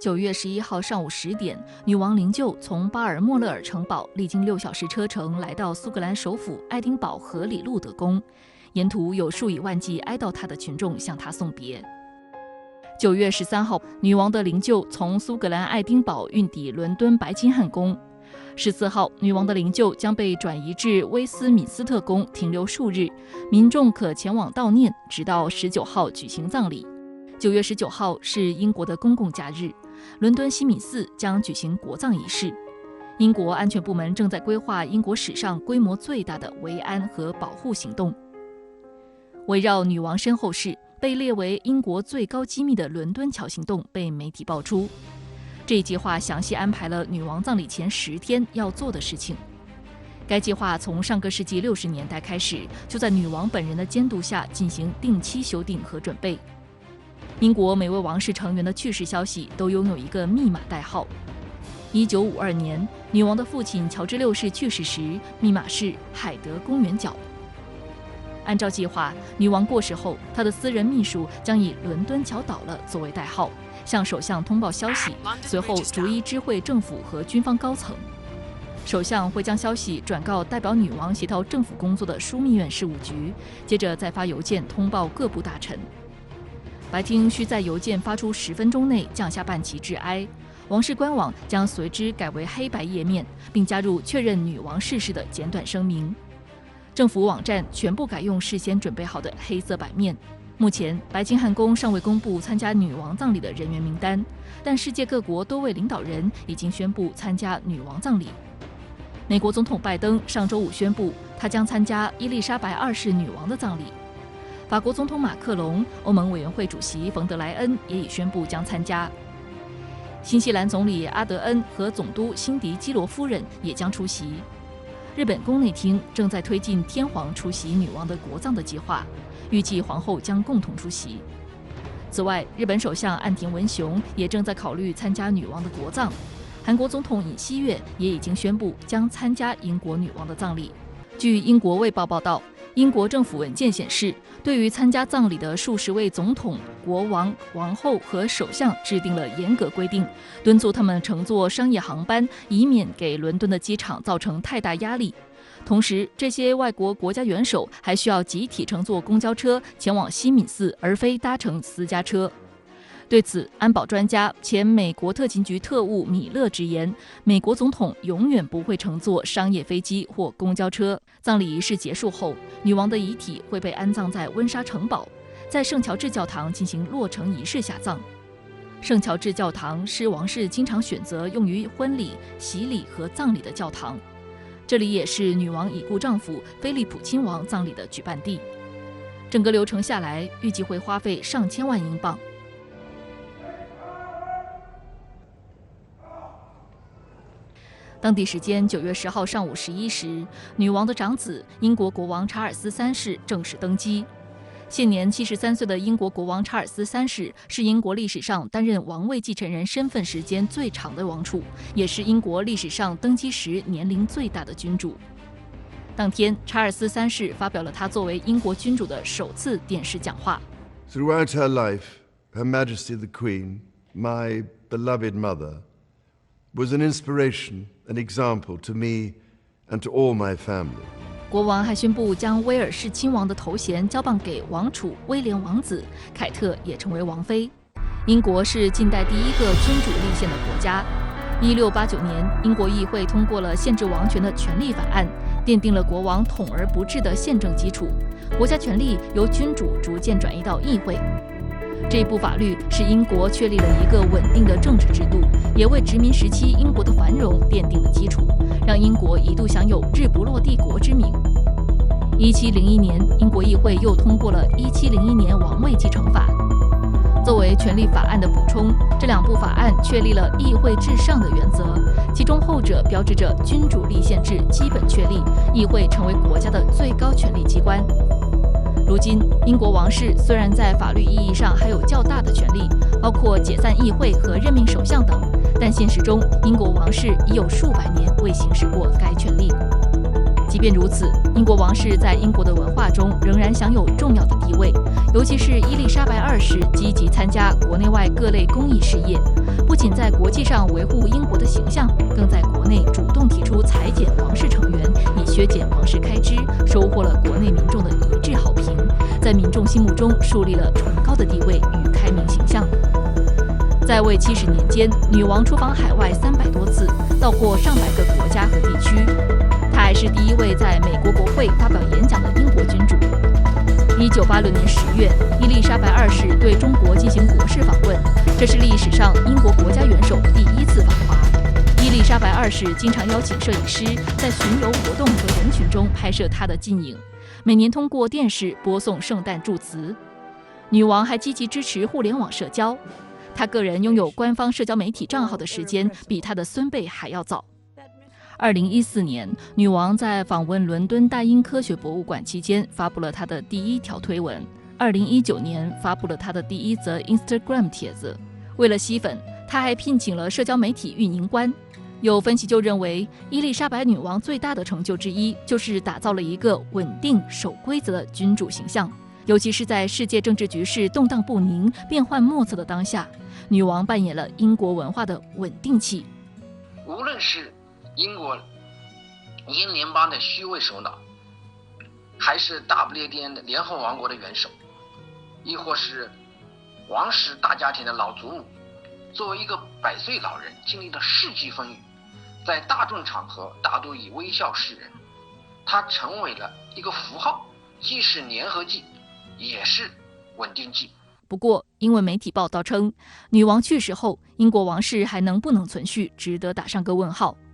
9月11号上午10点，女王灵柩从巴尔莫勒尔城堡历经6小时车程来到苏格兰首府爱丁堡荷里路德宫，沿途有数以万计哀悼她的群众向她送别。9月13号，女王的灵柩从苏格兰爱丁堡运抵伦敦白金汉宫。14号，女王的灵柩将被转移至威斯敏斯特宫停留数日，民众可前往悼念，直到19号举行葬礼。9月19号是英国的公共假日，伦敦西敏寺将举行国葬仪式。英国安全部门正在规划英国史上规模最大的维安和保护行动。围绕女王身后事，被列为英国最高机密的伦敦桥行动被媒体爆出。这一计划详细安排了女王葬礼前10天要做的事情。该计划从上个世纪60年代开始，就在女王本人的监督下进行定期修订和准备。英国每位王室成员的去世消息都拥有一个密码代号。1952年，女王的父亲乔治6世去世时，密码是海德公园角。按照计划，女王过世后，她的私人秘书将以伦敦桥倒了作为代号，向首相通报消息，随后逐一知会政府和军方高层。首相会将消息转告代表女王协调政府工作的枢密院事务局，接着再发邮件通报各部大臣。白厅需在邮件发出10分钟内降下半旗致哀，王室官网将随之改为黑白页面，并加入确认女王逝世的简短声明。政府网站全部改用事先准备好的黑色版面。目前，白金汉宫尚未公布参加女王葬礼的人员名单，但世界各国多位领导人已经宣布参加女王葬礼。美国总统拜登上周5宣布，他将参加伊丽莎白2世女王的葬礼。法国总统马克龙、欧盟委员会主席冯德莱恩也已宣布将参加。新西兰总理阿德恩和总督辛迪基罗夫人也将出席。日本宫内厅正在推进天皇出席女王的国葬的计划，预计皇后将共同出席。此外，日本首相岸田文雄也正在考虑参加女王的国葬。韩国总统尹锡悦也已经宣布将参加英国女王的葬礼。据英国卫报报道，英国政府文件显示，对于参加葬礼的数十位总统、国王、王后和首相制定了严格规定，敦促他们乘坐商业航班，以免给伦敦的机场造成太大压力。同时，这些外国国家元首还需要集体乘坐公交车前往西敏寺，而非搭乘私家车。对此，安保专家、前美国特勤局特务米勒直言，美国总统永远不会乘坐商业飞机或公交车。葬礼仪式结束后，女王的遗体会被安葬在温莎城堡，在圣乔治教堂进行落成仪式下葬。圣乔治教堂是王室经常选择用于婚礼、洗礼和葬礼的教堂，这里也是女王已故丈夫菲利普亲王葬礼的举办地。整个流程下来，预计会花费上千万英镑。当地时间9月10号上午11时，女王的长子英国国王查尔斯3世正式登基。现年73岁的英国国王查尔斯3世是英国历史上担任王位继承人身份时间最长的王储，也是英国历史上登基时年龄最大的君主。当天，查尔斯3世发表了他作为英国君主的首次电视讲话。Throughout her life, Her Majesty the Queen, my beloved mother, was an inspiration, an example to me and to all my family. 国王还宣布将威尔士亲王的头衔交棒给王储威廉王子，凯特也成为王妃。英国是近代第一个君主立宪的国家。1689年，英国议会通过了限制王权的权利法案，奠定了国王统而不治的宪政基础，国家权力由君主逐渐转移到议会。这一部法律使英国确立了一个稳定的政治制度，也为殖民时期英国的繁荣奠定了基础，让英国一度享有日不落帝国之名。1701年，英国议会又通过了1701年王位继承法。作为权利法案的补充，这两部法案确立了议会至上的原则，其中后者标志着君主立宪制基本确立，议会成为国家的最高权力机关。如今，英国王室虽然在法律意义上还有较大的权力，包括解散议会和任命首相等，但现实中，英国王室已有数百年未行使过该权利。即便如此，英国王室在英国的文化中仍然享有重要的地位，尤其是伊丽莎白2世积极参加国内外各类公益事业，不仅仅在国际上维护英国的形象，更在国内主动提出裁减王室成员，以削减王室开支，收获了国内民众的一致好评，在民众心目中树立了崇高的地位与开明形象。在位70年间，女王出访海外300多次，到过上百个国家和地区。她还是第一位在美国国会发表演讲的英国君主。1986年10月，伊丽莎白2世对中国进行国事访问，这是历史上英国国家元首第一次访华。伊丽莎白2世经常邀请摄影师在巡游活动和人群中拍摄她的近影，每年通过电视播送圣诞祝词。女王还积极支持互联网社交，她个人拥有官方社交媒体账号的时间比她的孙辈还要早。2014年，女王在访问伦敦大英科学博物馆期间发布了她的第一条推文。2019年发布了她的第一则 Instagram 帖子。为了吸粉，她还聘请了社交媒体运营官。有分析就认为，伊丽莎白女王最大的成就之一就是打造了一个稳定、守规则的君主形象。尤其是在世界政治局势动荡不宁、变幻莫测的当下，女王扮演了英国文化的稳定器。无论是英国英联邦的虚位首脑，还是大不列颠的联合王国的元首，亦或是王室大家庭的老祖母，作为一个100岁老人，经历了世纪风雨，在大众场合大都以微笑示人。他成为了一个符号，既是粘合剂，也是稳定剂。不过，英文媒体报道称，女王去世后，英国王室还能不能存续，值得打上个问号。